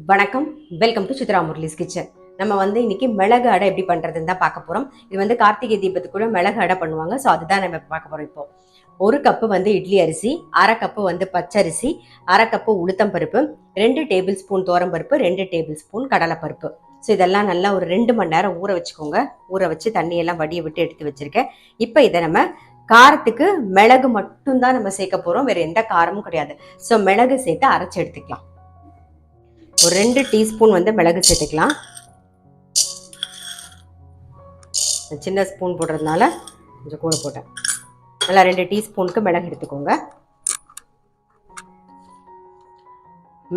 வணக்கம், welcome to Chitra Murali's kitchen. நம்ம இன்னைக்கு மிளகு அடை எப்படி பண்றதுன்னு தான் பார்க்க போறோம். இது கார்த்திகை தீபத்துக்குள்ள மிளகு அடை பண்ணுவாங்க. ஸோ அதுதான் நம்ம பார்க்க போறோம். இப்போ ஒரு கப்பு இட்லி அரிசி, அரை கப்பு பச்சரிசி, அரை கப்பு உளுத்தம் பருப்பு, 2 டேபிள் ஸ்பூன் பருப்பு, 2 டேபிள் ஸ்பூன் கடலைப்பருப்பு. ஸோ இதெல்லாம் நல்லா ஒரு 2 மணி நேரம் ஊற வச்சுக்கோங்க. ஊற வச்சு தண்ணியெல்லாம் வடிய விட்டு எடுத்து வச்சிருக்கேன். இப்போ இதை நம்ம காரத்துக்கு மிளகு மட்டும்தான் நம்ம சேர்க்க போறோம், வேற எந்த காரமும் கிடையாது. ஸோ மிளகு சேர்த்து அரைச்சி எடுத்துக்கலாம். ஒரு 2 டீஸ்பூன் மிளகு சேர்த்துக்கலாம். சின்ன ஸ்பூன் போடுறதுனால கொஞ்சம் கூட போட்டேன். நல்லா 2 டீஸ்பூனுக்கு மிளகு எடுத்துக்கோங்க.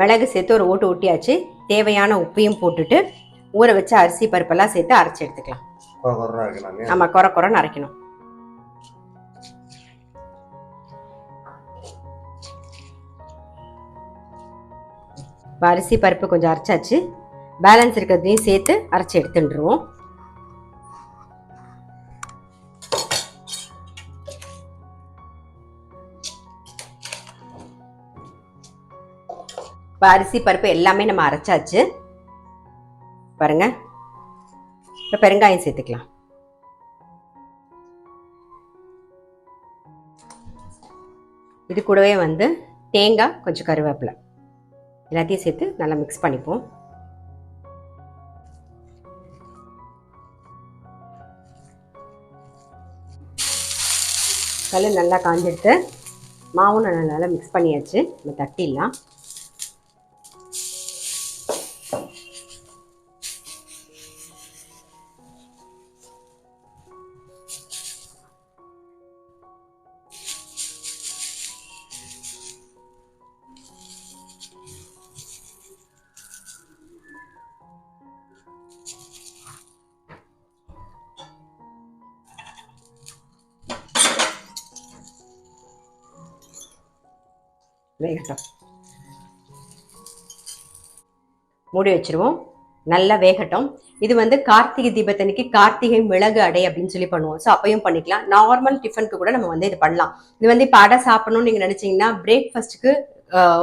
மிளகு சேர்த்து ஒரு ஓட்டு ஒட்டியாச்சு. தேவையான உப்பையும் போட்டுட்டு ஊற வச்ச அரிசி பருப்பெல்லாம் சேர்த்து அரைச்சி எடுத்துக்கலாம். ஆமாம், குறை குறைன்னு அரைக்கணும். அரிசி பருப்பு கொஞ்சம் அரைச்சாச்சு. பேலன்ஸ் இருக்கிறதையும் சேர்த்து அரைச்சி எடுத்துட்டுருவோம். இப்போ அரிசி பருப்பு எல்லாமே நம்ம அரைச்சாச்சு பாருங்க. இப்போ பெருங்காயம் சேர்த்துக்கலாம். இது கூடவே தேங்காய், கொஞ்சம் கருவேப்பிலை எல்லாத்தையும் சேர்த்து நல்லா மிக்ஸ் பண்ணிப்போம். கல் நல்லா காஞ்செடுத்து மாவும் நல்லா மிக்ஸ் பண்ணியாச்சு. நம்ம தட்டிடலாம். வேகட்டும். மூடி வச்சிருவோம். நல்லா வேகட்டும். இது கார்த்திகை தீபத்தன்னைக்கு கார்த்திகை மிளகு அடை அப்படின்னு சொல்லி பண்ணுவோம். ஸோ அப்பையும் பண்ணிக்கலாம். நார்மல் டிஃபனுக்கு கூட நம்ம இது பண்ணலாம். இது இப்போ அடை சாப்பிடணும்னு நீங்க நினைச்சீங்கன்னா பிரேக்ஃபாஸ்ட்டுக்கு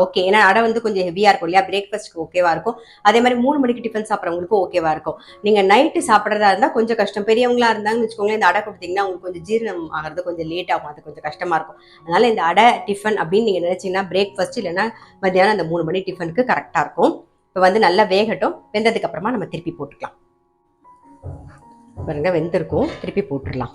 ஓகே. ஏன்னா அடை கொஞ்சம் ஹெவியா இருக்கும் இல்லையா, பிரேக்ஃபாஸ்ட்டுக்கு ஓகேவா இருக்கும். அதே மாதிரி 3 மணிக்கு டிஃபன் சாப்பிட்றவங்களுக்கு ஓகேவா இருக்கும். நீங்க நைட்டு சாப்பிட்றதா இருந்தால் கொஞ்சம் கஷ்டம். பெரியவங்களா இருந்தாங்கன்னு வச்சுக்கோங்களேன், இந்த அடை கொடுத்தீங்கன்னா உங்களுக்கு கொஞ்சம் ஜீரணம் ஆகிறது கொஞ்சம் லேட் ஆகும். அது கொஞ்சம் கஷ்டமா இருக்கும். அதனால இந்த அடை டிஃபன் அப்படின்னு நீங்க நினைச்சீங்கன்னா பிரேக்ஃபாஸ்ட் இல்லைன்னா மத்தியானம் அந்த 3 மணி டிஃபனுக்கு கரெக்டா இருக்கும். இப்போ நல்லா வேகட்டும். வெந்ததுக்கு அப்புறமா நம்ம திருப்பி போட்டுக்கலாம். பாருங்க, வெந்திருக்கும். திருப்பி போட்டுடலாம்.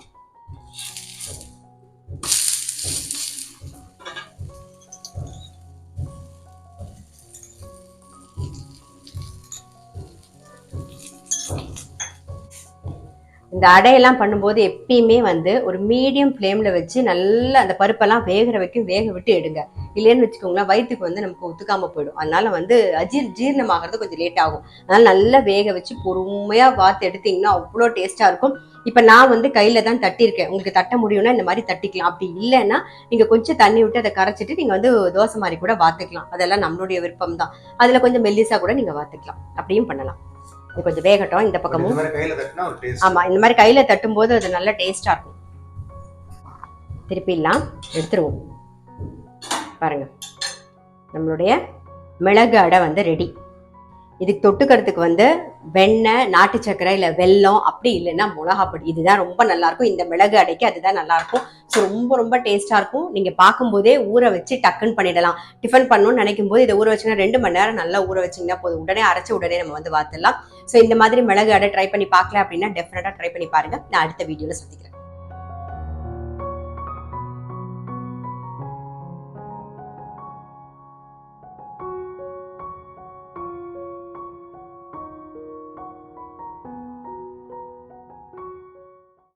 இந்த அடையெல்லாம் பண்ணும்போது எப்பயுமே ஒரு மீடியம் ஃப்ளேம்ல வச்சு நல்லா அந்த பருப்பெல்லாம் வேகிற வரைக்கும் வேக விட்டு எடுங்க. இல்லைன்னு வச்சுக்கோங்களேன், வயிற்றுக்கு நமக்கு ஒத்துக்காம போயிடும். அதனால ஜீரணம் ஆகிறது கொஞ்சம் லேட் ஆகும். அதனால நல்லா வேக வச்சு பொறுமையா வாத்து எடுத்தீங்கன்னா அவ்வளோ டேஸ்டா இருக்கும். இப்ப நான் கையில தான் தட்டியிருக்கேன். உங்களுக்கு தட்ட முடியும்னா இந்த மாதிரி தட்டிக்கலாம். அப்படி இல்லைன்னா நீங்க கொஞ்சம் தண்ணி விட்டு அதை கரைச்சிட்டு நீங்க தோசை மாதிரி கூட வாத்துக்கலாம். அதெல்லாம் நம்மளுடைய விருப்பம் தான். அதுல கொஞ்சம் மெல்லிசா கூட நீங்க வாத்துக்கலாம். அப்படியும் பண்ணலாம். இது கொஞ்சம் வேகட்டும். இந்த பக்கமும் ஆமா, இந்த மாதிரி கையில தட்டும் போது அது நல்ல டேஸ்டா இருக்கும். திருப்பிடலாம், எடுத்துருவோம். பாருங்க, நம்மளுடைய மிளகு அடை ரெடி. இதுக்கு தொட்டுக்கிறதுக்கு வெண்ணெய், நாட்டு சக்கரை, இல்லை வெல்லம், அப்படி இல்லைன்னா மிளகாப்பொடி. இதுதான் ரொம்ப நல்லா இருக்கும். இந்த மிளகு அடைக்கு அதுதான் நல்லா இருக்கும். ஸோ ரொம்ப ரொம்ப டேஸ்டா இருக்கும். நீங்க பார்க்கும்போதே ஊற வச்சு டக்குன்னு பண்ணிடலாம். டிஃபன் பண்ணணும்னு நினைக்கும் போது இதை ஊற வச்சுன்னா 2 மணி நேரம் நல்லா ஊற வச்சிங்கன்னா போதும். உடனே அரைச்சு உடனே நம்ம வாத்துடலாம். ஸோ இந்த மாதிரி மிளகு அடை ட்ரை பண்ணி பார்க்கல அப்படின்னா டெஃபினட்டா ட்ரை பண்ணி பாருங்க. நான் அடுத்த வீடியோல சந்திக்கிறேன்.